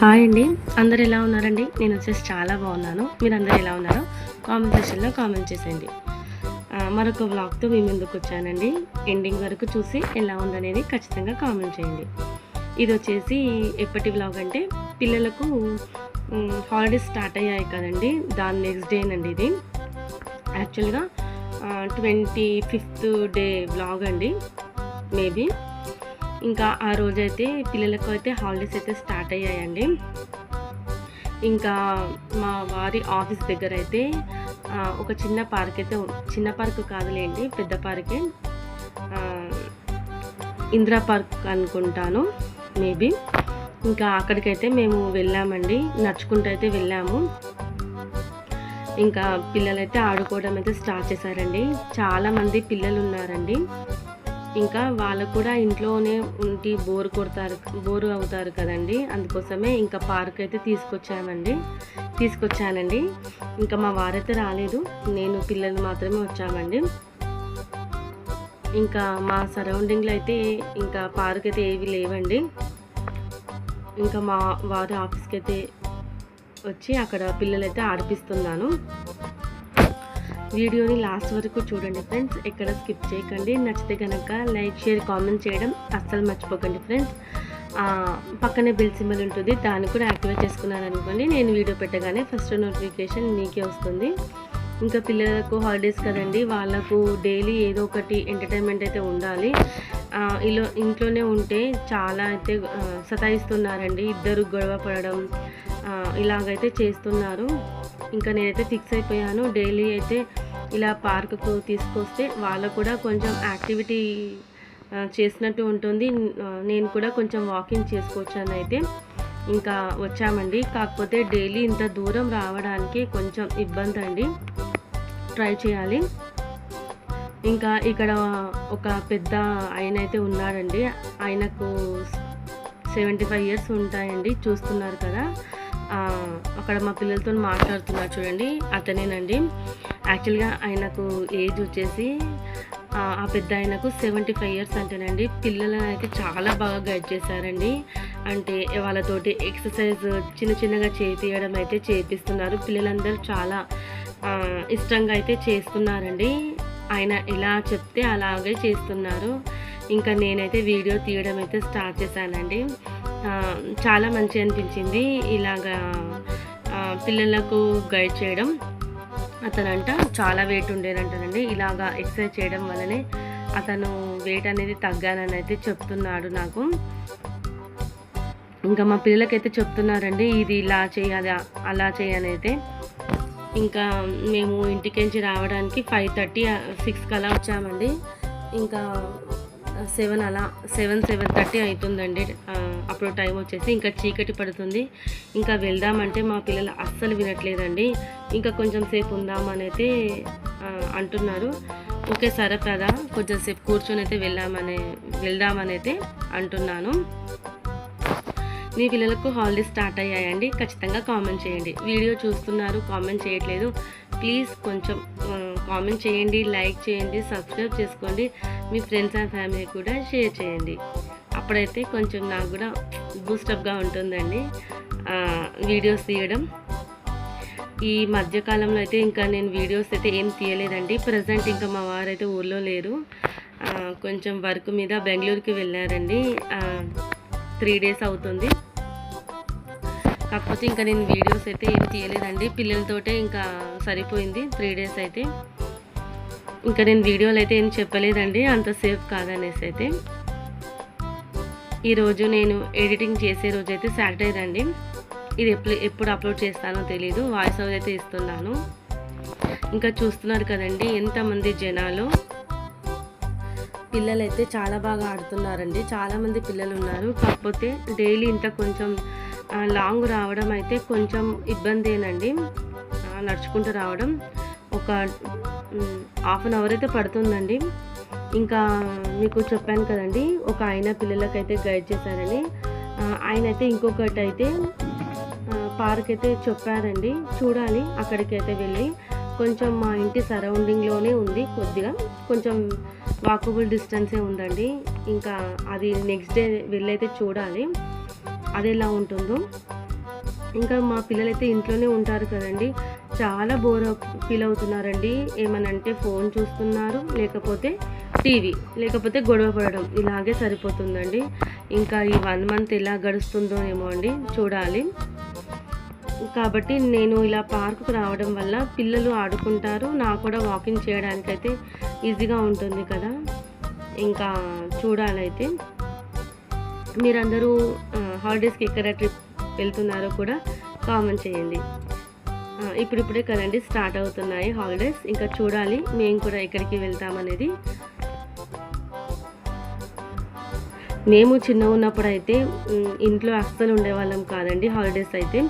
Hi అండి. అందరూ ఎలా ఉన్నారండి? నేను వచ్చేసి చాలా బాగున్నాను. మీరందరూ ఎలా ఉన్నారో కామెంట్ సెక్షన్లో కామెంట్ చేసేయండి. మరొక వ్లాగ్తో మీ ముందుకు వచ్చానండి. ఎండింగ్ వరకు చూసి ఎలా ఉందనేది ఖచ్చితంగా కామెంట్ చేయండి. ఇది వచ్చేసి ఎప్పటి వ్లాగ్ అంటే పిల్లలకు హాలిడేస్ స్టార్ట్ అయ్యాయి కదండి, దాని నెక్స్ట్ డేనండి ఇది. యాక్చువల్గా 25th డే వ్లాగ్ అండి మేబీ. ఇంకా ఆ రోజైతే పిల్లలకు అయితే హాలిడేస్ అయితే స్టార్ట్ అయ్యాయండి. ఇంకా మా వారి ఆఫీస్ దగ్గర అయితే ఒక చిన్న పార్క్ అయితే, చిన్న పార్క్ కాదులేండి, పెద్ద పార్కే, ఇందిరా పార్క్ అనుకుంటాను మేబీ. ఇంకా అక్కడికైతే మేము వెళ్ళామండి, నడుచుకుంటూ అయితే వెళ్ళాము. ఇంకా పిల్లలైతే ఆడుకోవడం అయితే స్టార్ట్ చేశారండి. చాలామంది పిల్లలు ఉన్నారండి. ఇంకా వాళ్ళు కూడా ఇంట్లోనే ఉండి బోరు అవుతారు కదండి, అందుకోసమే ఇంకా పార్క్ అయితే తీసుకొచ్చానండి. ఇంకా మా వారైతే రాలేదు, నేను పిల్లలు మాత్రమే వచ్చామండి. ఇంకా మా సరౌండింగ్లో అయితే ఇంకా పార్క్ అయితే ఏవి లేవండి. ఇంకా మా వారి ఆఫీస్కి అయితే వచ్చి అక్కడ పిల్లలైతే ఆడిపిస్తున్నాను. వీడియోని లాస్ట్ వరకు చూడండి ఫ్రెండ్స్, ఎక్కడ స్కిప్ చేయకండి. నచ్చితే కనుక లైక్, షేర్, కామెంట్ చేయడం అస్సలు మర్చిపోకండి ఫ్రెండ్స్. పక్కనే బెల్ సింబల్ ఉంటుంది, దాన్ని కూడా యాక్టివేట్ చేసుకున్నారనుకోండి, నేను వీడియో పెట్టగానే ఫస్ట్ నోటిఫికేషన్ మీకే వస్తుంది. ఇంకా పిల్లలకు హాలిడేస్ కదండి, వాళ్ళకు డైలీ ఏదో ఒకటి ఎంటర్టైన్మెంట్ అయితే ఉండాలి. ఇంట్లోనే ఉంటే చాలా అయితే సతాయిస్తున్నారండి, ఇద్దరు గొడవ పడడం ఇలాగైతే చేస్తున్నారు. ఇంకా నేనైతే ఫిక్స్ అయిపోయాను, డైలీ అయితే ఇలా పార్కుకు తీసుకొస్తే వాళ్ళకు కూడా కొంచెం యాక్టివిటీ చేసినట్టు ఉంటుంది, నేను కూడా కొంచెం వాకింగ్ చేసుకోవచ్చాను. అయితే ఇంకా వచ్చామండి. కాకపోతే డైలీ ఇంత దూరం రావడానికి కొంచెం ఇబ్బంది అండి, ట్రై చేయాలి. ఇంకా ఇక్కడ ఒక పెద్ద ఆయన అయితే ఉన్నాడండి, ఆయనకు 75 years ఉంటాయండి, చూస్తున్నారు కదా. అక్కడ మా పిల్లలతో మాట్లాడుతున్నారు చూడండి, అతనేనండి. యాక్చువల్గా ఆయనకు ఏజ్ వచ్చేసి ఆ పెద్ద ఆయనకు 75 years అంటేనండి. పిల్లలను అయితే చాలా బాగా గైడ్ చేశారండి. అంటే వాళ్ళతోటి ఎక్సర్సైజ్ చిన్నగా చేపియడం అయితే చేపిస్తున్నారు. పిల్లలందరూ చాలా ఇష్టంగా అయితే చేస్తున్నారండి. ఆయన ఎలా చెప్తే అలాగే చేస్తున్నారు. ఇంకా నేనైతే వీడియో తీయడం అయితే స్టార్ట్ చేశానండి. చాలా మంచి అనిపించింది ఇలాగా పిల్లలకు గైడ్ చేయడం. అతనంట చాలా వెయిట్ ఉండేనంటానండి, ఇలాగా ఎక్సర్సైజ్ చేయడం వల్లనే అతను వెయిట్ అనేది తగ్గానని అయితే చెప్తున్నాడు నాకు. ఇంకా మా పిల్లలకైతే చెప్తున్నారండి, ఇది ఇలా చేయాలి అలా చేయని అయితే. ఇంకా మేము ఇంటికించి రావడానికి 5:30, 6 కలా వచ్చామండి. ఇంకా 7:30 అవుతుందండి అప్పుడు టైం వచ్చేసి. ఇంకా చీకటి పడుతుంది. ఇంకా వెళ్దామంటే మా పిల్లలు అస్సలు వినట్లేదండి. ఇంకా కొంచెం సేపు ఉందామని అయితే అంటున్నారు. ఓకే సరే కదా, కొంచెం సేపు కూర్చొని అయితే వెళ్దామని అయితే అంటున్నాను. మీ పిల్లలకు హాలిడేస్ స్టార్ట్ అయ్యాయండి? ఖచ్చితంగా కామెంట్ చేయండి. వీడియో చూస్తున్నారు, కామెంట్ చేయట్లేదు, ప్లీజ్ కొంచెం కామెంట్ చేయండి, లైక్ చేయండి, సబ్స్క్రైబ్ చేసుకోండి. మీ ఫ్రెండ్స్ అండ్ ఫ్యామిలీ కూడా షేర్ చేయండి. అప్పుడైతే కొంచెం నాకు కూడా బూస్టప్గా ఉంటుందండి వీడియోస్ తీయడం. ఈ మధ్యకాలంలో అయితే ఇంకా నేను వీడియోస్ అయితే ఏం తీయలేదండి. ప్రజెంట్ ఇంకా మా వారైతే ఊర్లో లేరు, కొంచెం వర్క్ మీద బెంగళూరుకి వెళ్ళారండి. 3 days అవుతుంది. కాకపోతే ఇంకా నేను వీడియోస్ అయితే ఏం తీయలేదండి, పిల్లలతోటే ఇంకా సరిపోయింది 3 days అయితే. ఇంకా నేను వీడియోలు అయితే ఏం చెప్పలేదండి, అంత సేఫ్ కాదనేసి అయితే. ఈరోజు నేను ఎడిటింగ్ చేసే రోజు అయితే సాటర్డే అండి. ఇది ఎప్పుడు అప్లోడ్ చేస్తానో తెలీదు, వాయిస్ ఓవర్ అయితే ఇస్తున్నాను. ఇంకా చూస్తున్నారు కదండి ఎంతమంది జనాలు. పిల్లలు అయితే చాలా బాగా ఆడుతున్నారండి, చాలామంది పిల్లలు ఉన్నారు. కాకపోతే డైలీ ఇంత కొంచెం లాంగ్ రావడం అయితే కొంచెం ఇబ్బందేనండి, నడుచుకుంటూ రావడం. ఒక 1/2 hour అయితే పడుతుందండి. ఇంకా మీకు చెప్పాను కదండి, ఒక ఆయన పిల్లలకైతే గైడ్ చేశారని. ఆయన అయితే ఇంకొకటి అయితే పార్క్ అయితే చెప్పారండి, చూడాలి. అక్కడికి అయితే వెళ్ళి కొంచెం మా ఇంటి సరౌండింగ్లోనే ఉంది, కొద్దిగా కొంచెం వాకబుల్ డిస్టెన్సే ఉందండి. ఇంకా అది నెక్స్ట్ డే వెళ్ళైతే చూడాలి అది ఎలా ఉంటుందో. ఇంకా మా పిల్లలైతే ఇంట్లోనే ఉంటారు కదండి, చాలా బోర్ ఫీల్ అవుతున్నారండి. ఏమనంటే ఫోన్ చూస్తున్నారు, లేకపోతే టీవీ, లేకపోతే గొడవ పడడం, ఇలాగే సరిపోతుందండి. ఇంకా ఈ 1 మంత్ ఎలా గడుస్తుందో ఏమో అండి, చూడాలి. కాబట్టి నేను ఇలా పార్కుకు రావడం వల్ల పిల్లలు ఆడుకుంటారు, నాకు కూడా వాకింగ్ చేయడానికైతే ఈజీగా ఉంటుంది కదా. ఇంకా చూడాలైతే మీరందరూ హాలిడేస్కి ఎక్కడ ట్రిప్ వెళ్తున్నారో కూడా కామెంట్ చేయండి. ఇప్పుడిప్పుడే కదండి స్టార్ట్ అవుతున్నాయి హాలిడేస్, ఇంకా చూడాలి మేము కూడా ఎక్కడికి వెళ్తామనేది. మేము చిన్నగా ఉన్నప్పుడు అయితే ఇంట్లో అస్సలు ఉండేవాళ్ళం కాదండి. హాలిడేస్ అయితే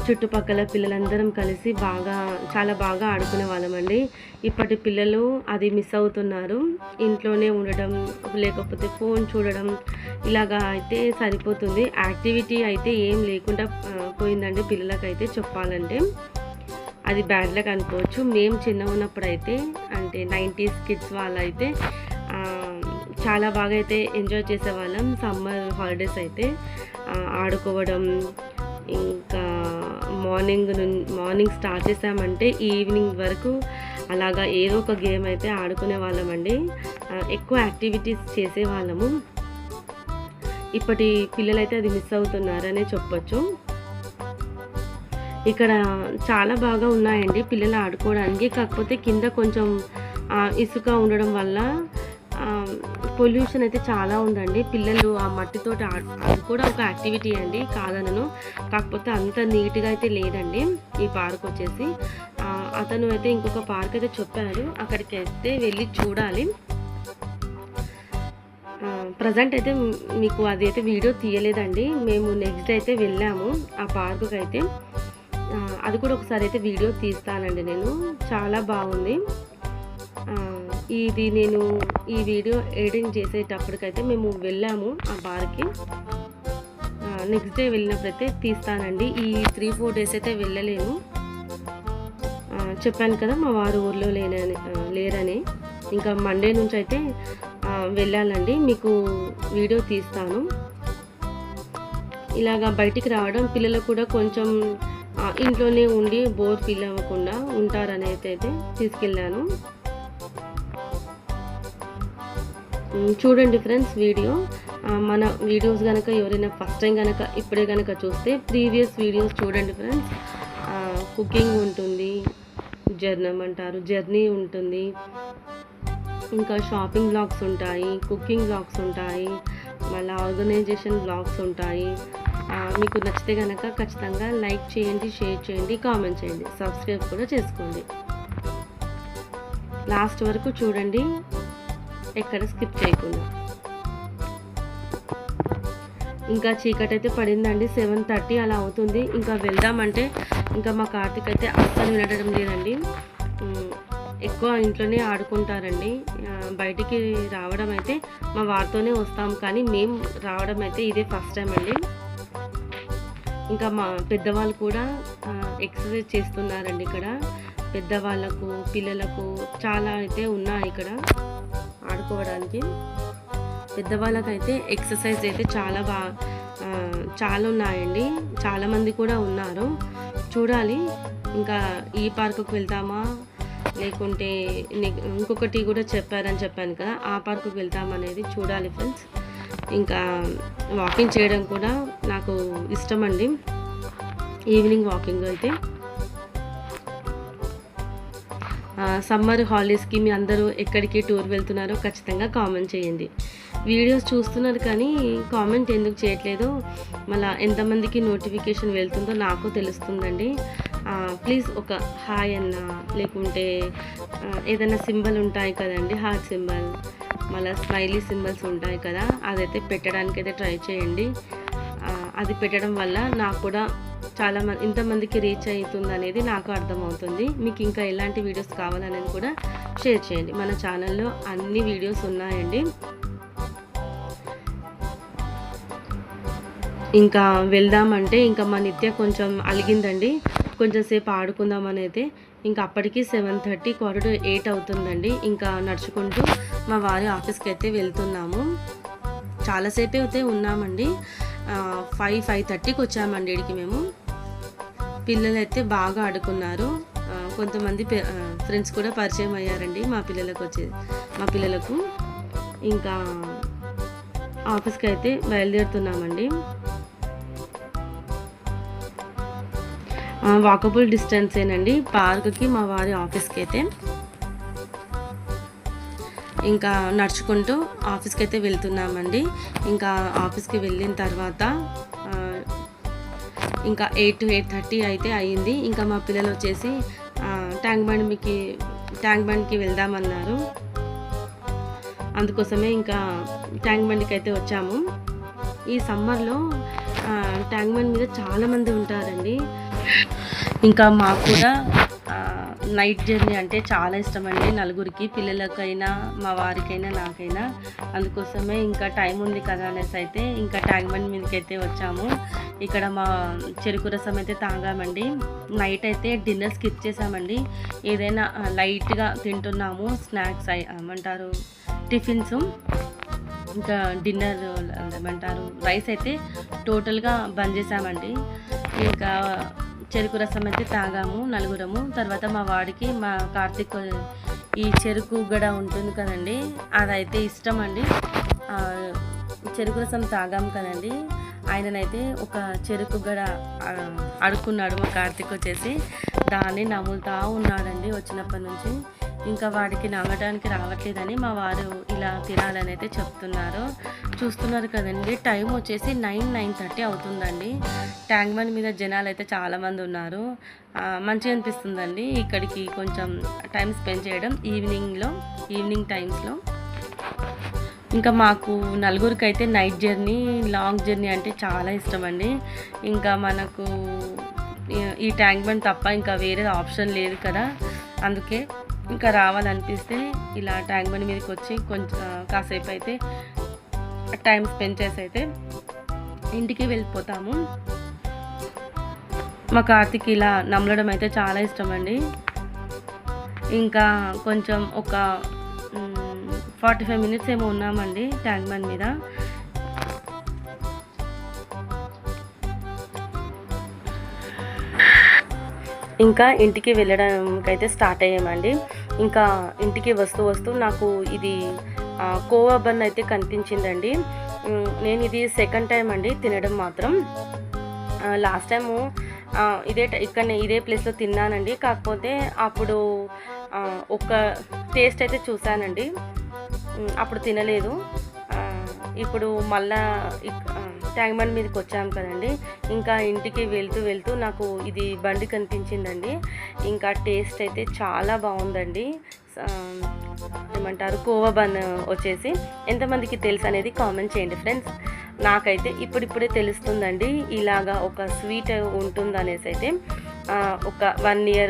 చుట్టుపక్కల పిల్లలందరం కలిసి చాలా బాగా ఆడుకునే వాళ్ళమండి. ఇప్పటి పిల్లలు అది మిస్ అవుతున్నారు. ఇంట్లోనే ఉండడం, లేకపోతే ఫోన్ చూడడం, ఇలాగా అయితే సరిపోతుంది. యాక్టివిటీ అయితే ఏం లేకుండా పోయిందండి పిల్లలకైతే చెప్పాలంటే. అది బ్యాడ్ లక్ అనుకోవచ్చు. మేము చిన్నగా ఉన్నప్పుడు అయితే, అంటే 90s కిడ్స్ వాళ్ళైతే చాలా బాగా అయితే ఎంజాయ్ చేసేవాళ్ళం. సమ్మర్ హాలిడేస్ అయితే ఆడుకోవడం, ఇంకా మార్నింగ్ స్టార్ట్ చేసామంటే ఈవినింగ్ వరకు అలాగా ఏదో ఒక గేమ్ అయితే ఆడుకునే వాళ్ళమండి. ఎక్కువ యాక్టివిటీస్ చేసేవాళ్ళము. ఇప్పటి పిల్లలైతే అది మిస్ అవుతున్నారనే చెప్పొచ్చు. ఇక్కడ చాలా బాగా ఉన్నాయండి పిల్లలు ఆడుకోవడానికి. కాకపోతే కింద కొంచెం ఇసుక ఉండడం వల్ల పొల్యూషన్ అయితే చాలా ఉందండి. పిల్లలు ఆ మట్టితోటి అది కూడా ఒక యాక్టివిటీ అండి, కాదనను. కాకపోతే అంత నీట్గా అయితే లేదండి ఈ పార్క్ వచ్చేసి. అతను అయితే ఇంకొక పార్క్ అయితే చెప్పారు, అక్కడికి అయితే వెళ్ళి చూడాలి. ప్రజెంట్ అయితే మీకు అది అయితే వీడియో తీయలేదండి. మేము నెక్స్ట్ డే అయితే వెళ్ళాము ఆ పార్కుకి అయితే. అది కూడా ఒకసారి అయితే వీడియో తీస్తానండి నేను. చాలా బాగుంది. ఇది నేను ఈ వీడియో ఎడిటింగ్ చేసేటప్పటికైతే మేము వెళ్ళాము ఆ పార్క్కి. నెక్స్ట్ డే వెళ్ళినప్పుడైతే తీస్తానండి. ఈ 3-4 డేస్ అయితే వెళ్ళలేము. చెప్పాను కదా మా వారు ఊర్లో లేరని. ఇంకా మండే నుంచి అయితే వెళ్ళాలండి. మీకు వీడియో తీస్తాను. ఇలాగా బయటికి రావడం పిల్లలకు కూడా కొంచెం ఇంట్లోనే ఉండి బోర్ ఫీల్ అవ్వకుండా ఉంటారని అయితే తీసుకెళ్ళాను. చూడండి ఫ్రెండ్స్ వీడియో. మన వీడియోస్ కనుక ఎవరైనా ఫస్ట్ టైం కనుక ఇప్పుడే కనుక చూస్తే ప్రీవియస్ వీడియోస్ చూడండి ఫ్రెండ్స్. కుకింగ్ ఉంటుంది, జర్నీ ఉంటుంది, ఇంకా షాపింగ్ బ్లాగ్స్ ఉంటాయి, కుకింగ్ బ్లాగ్స్ ఉంటాయి, మళ్ళీ ఆర్గనైజేషన్ బ్లాగ్స్ ఉంటాయి. మీకు నచ్చితే కనుక ఖచ్చితంగా లైక్ చేయండి, షేర్ చేయండి, కామెంట్ చేయండి, సబ్స్క్రైబ్ కూడా చేసుకోండి. లాస్ట్ వరకు చూడండి, ఎక్కడ స్కిప్ చేయకుండా. ఇంకా చీకటి అయితే పడిందండి, 7:30 అలా అవుతుంది. ఇంకా వెళ్దామంటే ఇంకా మా కార్తీక్ అయితే అస్సలు వినడం లేదండి. ఎక్కువ ఇంట్లోనే ఆడుకుంటారండి. బయటికి రావడం అయితే మా వారితోనే వస్తాం, కానీ మేము రావడం అయితే ఇదే ఫస్ట్ టైం అండి. ఇంకా మా పెద్దవాళ్ళు కూడా ఎక్సర్సైజ్ చేస్తున్నారండి ఇక్కడ. పెద్దవాళ్ళకు, పిల్లలకు చాలా అయితే ఉన్నాయి ఇక్కడ ఆడుకోవడానికి. పెద్దవాళ్ళకైతే ఎక్సర్సైజ్ అయితే చాలా ఉన్నాయండి. చాలామంది కూడా ఉన్నారు. చూడాలి ఇంకా ఈ పార్కుకు వెళ్తామా, లేకుంటే ఇంకొకటి కూడా చెప్పాను కదా, ఆ పార్కుకు వెళ్తామనేది చూడాలి ఫ్రెండ్స్. ఇంకా వాకింగ్ చేయడం కూడా నాకు ఇష్టం అండి, ఈవినింగ్ వాకింగ్ అయితే. సమ్మర్ హాలిడేస్కి మీ అందరూ ఎక్కడికి టూర్ వెళ్తున్నారో ఖచ్చితంగా కామెంట్ చేయండి. వీడియోస్ చూస్తున్నారు కానీ కామెంట్ ఎందుకు చేయట్లేదో, మళ్ళీ ఎంతమందికి నోటిఫికేషన్ వెళ్తుందో నాకు తెలుస్తుందండి. ప్లీజ్ ఒక హాయ్ అన్న, లేకుంటే ఏదైనా సింబల్ ఉంటాయి కదండి, హార్ట్ సింబల్, మళ్ళీ స్మైలీ సింబల్స్ ఉంటాయి కదా, అదైతే పెట్టడానికైతే ట్రై చేయండి. అది పెట్టడం వల్ల నాకు కూడా ఇంతమందికి రీచ్ అవుతుంది అనేది నాకు అర్థమవుతుంది. మీకు ఇంకా ఎలాంటి వీడియోస్ కావాలనేది కూడా షేర్ చేయండి. మన ఛానల్లో అన్ని వీడియోస్ ఉన్నాయండి. ఇంకా వెళ్దామంటే ఇంకా మా నిత్య కొంచెం అలిగిందండి, కొంచెం సేపు ఆడుకుందామని అయితే. ఇంకా అప్పటికి 7:30, 7:45 అవుతుందండి. ఇంకా నడుచుకుంటూ మా వారి ఆఫీస్కి అయితే వెళ్తున్నాము. చాలాసేపు అయితే ఉన్నామండి. 5:30కి వచ్చామండి ఇక్కడికి మేము. పిల్లలైతే బాగా ఆడుకున్నారు. కొంతమంది ఫ్రెండ్స్ కూడా పరిచయం అయ్యారండి మా పిల్లలకు. ఇంకా ఆఫీస్కి అయితే బయలుదేరుతున్నామండి. వాకబుల్ డిస్టెన్సేనండి పార్క్కి మా వారి ఆఫీస్కి అయితే. ఇంకా నడుచుకుంటూ ఆఫీస్కి అయితే వెళ్తున్నామండి. ఇంకా ఆఫీస్కి వెళ్ళిన తర్వాత ఇంకా 8 to 8:30 అయితే అయ్యింది. ఇంకా మా పిల్లలు వచ్చేసి ట్యాంక్ బండ్కి వెళ్దామన్నారు. అందుకోసమే ఇంకా ట్యాంక్ బండ్కి అయితే వచ్చాము. ఈ సమ్మర్లో ట్యాంక్ బండ్ మీద చాలామంది ఉంటారండి. ఇంకా మాకు కూడా నైట్ జర్నీ అంటే చాలా ఇష్టం అండి, నలుగురికి, పిల్లలకైనా మా వారికైనా నాకైనా. అందుకోసమే ఇంకా టైం ఉంది కదా అనేసి అయితే ఇంకా ట్యాంక్ బండ్ మీదకి అయితే వచ్చాము. ఇక్కడ మా చెరుకు రసం అయితే తాగామండి. నైట్ అయితే డిన్నర్ స్కిప్ చేసామండి. ఏదైనా లైట్గా తింటున్నాము, స్నాక్స్ ఏమంటారు టిఫిన్స్. ఇంకా డిన్నర్ ఏమంటారు రైస్ అయితే టోటల్గా బంద్ చేసామండి. ఇంకా చెరుకు రసం అయితే తాగాము నలుగురము. తర్వాత మా వాడికి, మా కార్తీక్ ఈ చెరుకు గడ ఉంటుంది కదండి, అదైతే ఇష్టం అండి. చెరుకు రసం తాగాము కదండి, ఆయననైతే ఒక చెరుకు గడ అడుక్కున్నాడు మా కార్తీక్ వచ్చేసి. దాన్ని నములుతూ ఉన్నాడండి వచ్చినప్పటి నుంచి. ఇంకా వాడికి నమ్మటానికి రావట్లేదని మా వారు ఇలా తినాలని అయితే చెప్తున్నారు. చూస్తున్నారు కదండి, టైం వచ్చేసి 9:30 అవుతుందండి. ట్యాంక్ బండ్ మీద జనాలు అయితే చాలామంది ఉన్నారు. మంచిగా అనిపిస్తుందండి ఇక్కడికి కొంచెం టైం స్పెండ్ చేయడం ఈవినింగ్ టైమ్స్లో. ఇంకా మాకు నలుగురికి అయితే నైట్ జర్నీ, లాంగ్ జర్నీ అంటే చాలా ఇష్టం అండి. ఇంకా మనకు ఈ ట్యాంక్ బండ్ తప్ప ఇంకా వేరే ఆప్షన్ లేదు కదా, అందుకే ఇంకా రావాలనిపిస్తే ఇలా ట్యాంక్ బండ్ మీదకి వచ్చి కొంచెం కాసేపు అయితే టైం స్పెండ్ చేసి అయితే ఇంటికి వెళ్ళిపోతాము. మా కార్తీక్ ఇలా నమలడం అయితే చాలా ఇష్టం అండి. ఇంకా కొంచెం ఒక 45 minutes ఏమో ఉన్నామండి ట్యాంక్ బండ్ మీద. ఇంకా ఇంటికి వెళ్ళడానికి అయితే స్టార్ట్ అయ్యామండి. ఇంకా ఇంటికి వస్తూ నాకు ఇది కోవా బన్ అయితే కనిపించిందండి. నేను ఇది సెకండ్ టైం అండి తినడం మాత్రం. లాస్ట్ టైము ఇదే ప్లేస్లో తిన్నానండి. కాకపోతే అప్పుడు ఒక టేస్ట్ అయితే చూసానండి, అప్పుడు తినలేదు. ఇప్పుడు మళ్ళా ట్యాంక్ బండ్ మీదకి వచ్చాము కదండి. ఇంకా ఇంటికి వెళ్తూ నాకు ఇది బండి కనిపించిందండి. ఇంకా టేస్ట్ అయితే చాలా బాగుందండి. ఏమంటారు కోవా బన్ వచ్చేసి ఎంతమందికి తెలుసు అనేది కామెంట్ చేయండి ఫ్రెండ్స్. నాకైతే ఇప్పుడిప్పుడే తెలుస్తుందండి ఇలాగా ఒక స్వీట్ ఉంటుందనేసి అయితే. ఒక 1 year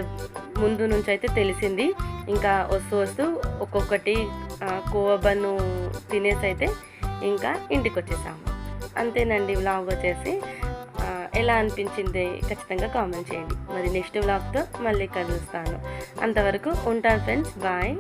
ముందు నుంచి అయితే తెలిసింది. ఇంకా వస్తూ ఒక్కొక్కటి కోవా బన్ను తినేసి అయితే ఇంకా ఇంటికి వచ్చేసాము. అంతేనండి వ్లాగ్ వచ్చేసి. ఎలా అనిపించింది ఖచ్చితంగా కామెంట్ చేయండి. మరి నెక్స్ట్ వ్లాగ్తో మళ్ళీ కలుస్తాను. అంతవరకు ఉంటాను ఫ్రెండ్స్, బాయ్.